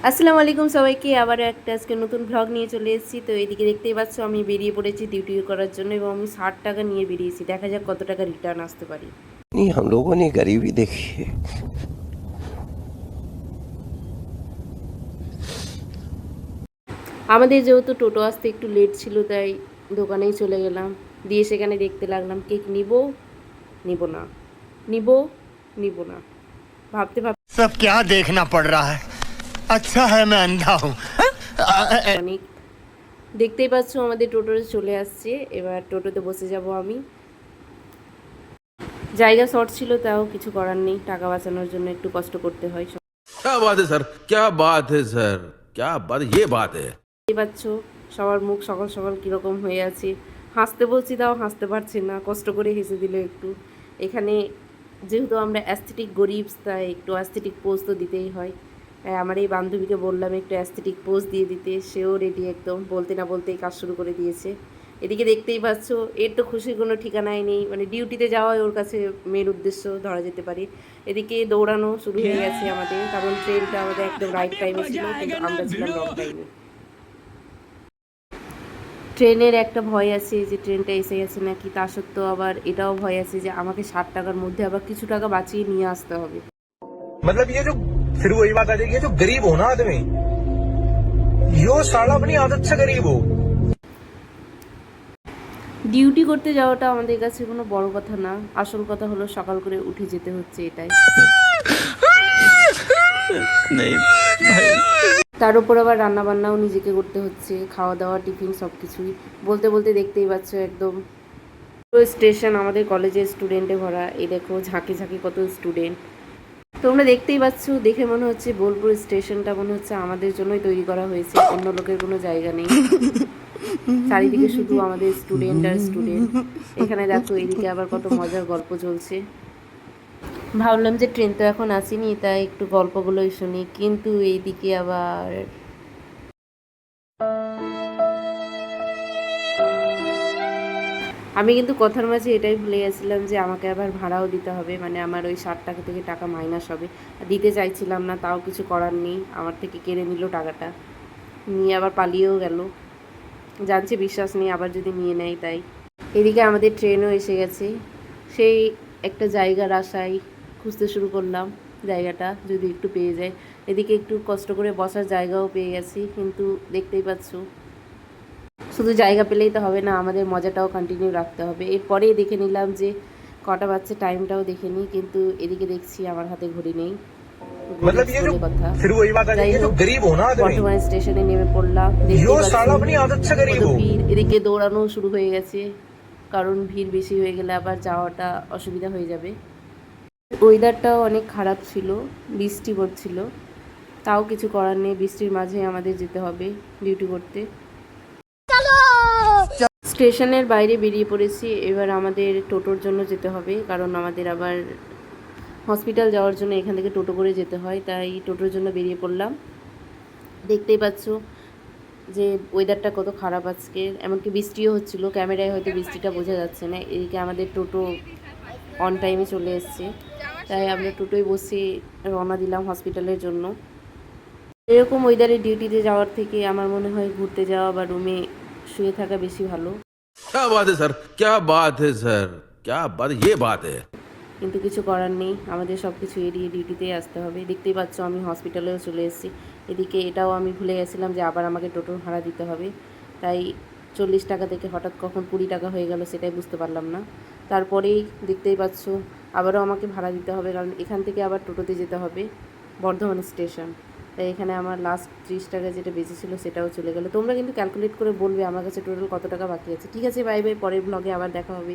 আসসালামু আলাইকুম সবাইকে, আবার একটা আজকে নতুন ভ্লগ নিয়ে চলে এসেছি। তো এইদিকে দেখতেই পাচ্ছ আমি বেরিয়ে পড়েছি ডিউটি করার জন্য, এবং আমি 60 টাকা নিয়ে বেরিয়েছি। দেখা যাক কত টাকা রিটার্ন আসতে পারি। नहीं, हम लोगों ने गरीबी देखी है। আমাদের যেহেতু টোটো আসতে একটু লেট ছিল, তাই দোকানেই চলে গেলাম। দিয়ে সেখানে দেখতে লাগলাম কেক নিব নিব না, নিব নিব না, ভাবতে ভাবতে सब क्या देखना पड़ रहा है। अच्छा है मैं अंधा हूँ। অনেক দেখতেই পাচ্ছ আমাদের টোটোতে চলে আসছে। এবার টোটোতে বসে যাব আমি। জায়গা শর্ট ছিল, তাও কিছু করার নেই, টাকা বাঁচানোর জন্য একটু কষ্ট করতে হয়। क्या बात है सर, क्या बात है सर, क्या बात, ये बात है। দেখতেই পাচ্ছ সবার মুখ সকাল সকাল কীরকম হয়ে আছে। হাসতে বলছি তাও হাসতে পারছি না, কষ্ট করে হেসে দিল একটু। এখানে যেহেতু আমরা অ্যাস্থেটিক গরিব, তাই একটু অ্যাস্থেটিক পোজ তো দিতেই হয়। তাই আমার এই বান্ধবীকে বললাম একটু অ্যাস্থেটিক পোজ দিয়ে দিতে, সেও রেডি একদম, বলতে না বলতেই কাজ শুরু করে দিয়েছে। এদিকে দেখতেই পাচ্ছ এর তো খুশির কোনো ঠিকানাই নেই, মানে ডিউটিতে যাওয়াই ওর কাছে মেন উদ্দেশ্য ধরা যেতে পারে। এদিকে দৌড়ানো শুরু হয়ে গেছে আমাদের, কারণ ট্রেনটা আমাদের একদম রাইট টাইমে ছিল, কিন্তু আমরা ছিলাম রং টাইমে। ট্রেনের একটা ভয় আছে যে ট্রেনটা এসে গেছে নাকি, তা সত্ত্বেও আবার এটাও ভয় আছে যে আমাকে 60 টাকার মধ্যে আবার কিছু টাকা বাঁচিয়ে নিয়ে আসতে হবে। मतलब ये जो फिर वही बात आ जाएगी, ये जो गरीब हो ना आदमी, यो साला अपनी आदत से गरीब हो। ডিউটি করতে যাওয়াটা আমাদের কাছে কোনো বড় কথা না, আসল কথা হলো সকাল করে উঠে যেতে হচ্ছে, এটাই। তার উপর আবার রান্না বান্নাও নিজেকে করতে হচ্ছে, খাওয়া দাওয়া টিফিন সব কিছুই। বলতে বলতে দেখতেই পাচ্ছ একদম পুরো স্টেশন আমাদের কলেজের স্টুডেন্টে ভরা। এই দেখো ঝাঁকে ঝাঁকে কত স্টুডেন্ট। তোমরা দেখতেই পাচ্ছ, দেখে মনে হচ্ছে বোলপুর স্টেশনটা মনে হচ্ছে আমাদের জন্যই তৈরি করা হয়েছে, অন্য লোকের কোনো জায়গা নেই। চারিদিকে শুধু আমাদের স্টুডেন্ট আর স্টুডেন্ট। এখানে দেখো এদিকে আবার কত মজার গল্প চলছে। ভাবলাম যে ট্রেন তো এখন আসেনি, তাই একটু গল্পগুলোই শুনি, কিন্তু এইদিকে আবার আমি কিন্তু কথার মাঝে এটাই ভুলে গেছিলাম যে আমাকে আবার ভাড়াও দিতে হবে, মানে আমার ওই 60 টাকা থেকে টাকা মাইনাস হবে। দিতে চাইছিলাম না, তাও কিছু করার নেই, আমার থেকে কেড়ে নিল টাকাটা, নিয়ে আবার পালিয়েও গেল। জানছে বিশ্বাস নেই আবার যদি নিয়ে নেয়, তাই। এদিকে আমাদের ট্রেনও এসে গেছে। সেই একটা জায়গার আশায় খুঁজতে শুরু করলাম, জায়গাটা যদি একটু পেয়ে যায়। এদিকে একটু কষ্ট করে বসার জায়গাও পেয়ে গেছি, কিন্তু দেখতেই পাচ্ছ শুধু জায়গা পেলেই তো হবে না, আমাদের মজাটাও কন্টিনিউ রাখতে হবে। এরপরেই দেখে নিলাম যে কটা বাজছে, টাইমটাও দেখে নিই, কিন্তু এদিকে দেখছি আমার হাতে ঘড়ি নেই। मतलब ये जो কথা फिर वही बात आ जाएगी, ये जो गरीब हो ना आदमी, বর্তমানে স্টেশনে নেমে পড়লাম। यो साला अपनी आदत से गरीब কত हो। ভিড়, এদিকে দৌড়ানো শুরু হয়ে গেছে, কারণ ভিড় বেশি হয়ে গেলে আবার যাওয়াটা অসুবিধা হয়ে যাবে। ওয়েদারটাও অনেক খারাপ ছিল, বৃষ্টি পড়ছিল, তাও কিছু করার নেই, বৃষ্টির মাঝে আমাদের যেতে হবে ডিউটি করতে। স্টেশনের বাইরে বেরিয়ে পড়েছি, এবার আমাদের টোটোর জন্য যেতে হবে, কারণ আমাদের আবার হসপিটাল যাওয়ার জন্য এখান থেকে টোটো করে যেতে হয়, তাই টোটোর জন্য বেরিয়ে পড়লাম। দেখতেই পাচ্ছ যে ওয়েদারটা কত খারাপ আজকে, এমনকি বৃষ্টিও হচ্ছিল, ক্যামেরায় হয়তো বৃষ্টিটা বোঝা যাচ্ছে না। এদিকে আমাদের টোটো অন টাইমে চলে এসছে, তাই আমরা টোটোয় বসে রওনা দিলাম হসপিটালের জন্য। এরকম ওয়েদারে ডিউটিতে যাওয়ার থেকে আমার মনে হয় ঘুরতে যাওয়া বা রুমে শুয়ে থাকা বেশি ভালো। क्या बात है सर, क्या बात है सर, क्या बात, ये बात है। কিন্তু কিছু করার নেই, আমাদের সব কিছু এড়িয়ে ডিউটিতেই আসতে হবে। দেখতেই পাচ্ছ আমি হসপিটালেও চলে এসেছি। এদিকে এটাও আমি ভুলে গেছিলাম যে আবার আমাকে টোটোর ভাড়া দিতে হবে, তাই 40 টাকা থেকে হঠাৎ কখন 20 টাকা হয়ে গেল সেটাই বুঝতে পারলাম না। তারপরেই দেখতেই পাচ্ছ আবারও আমাকে ভাড়া দিতে হবে, কারণ এখান থেকে আবার টোটোতে যেতে হবে বর্ধমান স্টেশন। তাই এখানে আমার লাস্ট 30 টাকা যেটা বেঁচেছিল সেটাও চলে গেল। তোমরা কিন্তু ক্যালকুলেট করে বলবে আমার কাছে টোটাল কত টাকা বাকি আছে। ঠিক আছে, বাই বাই, পরের ব্লগে আবার দেখা হবে।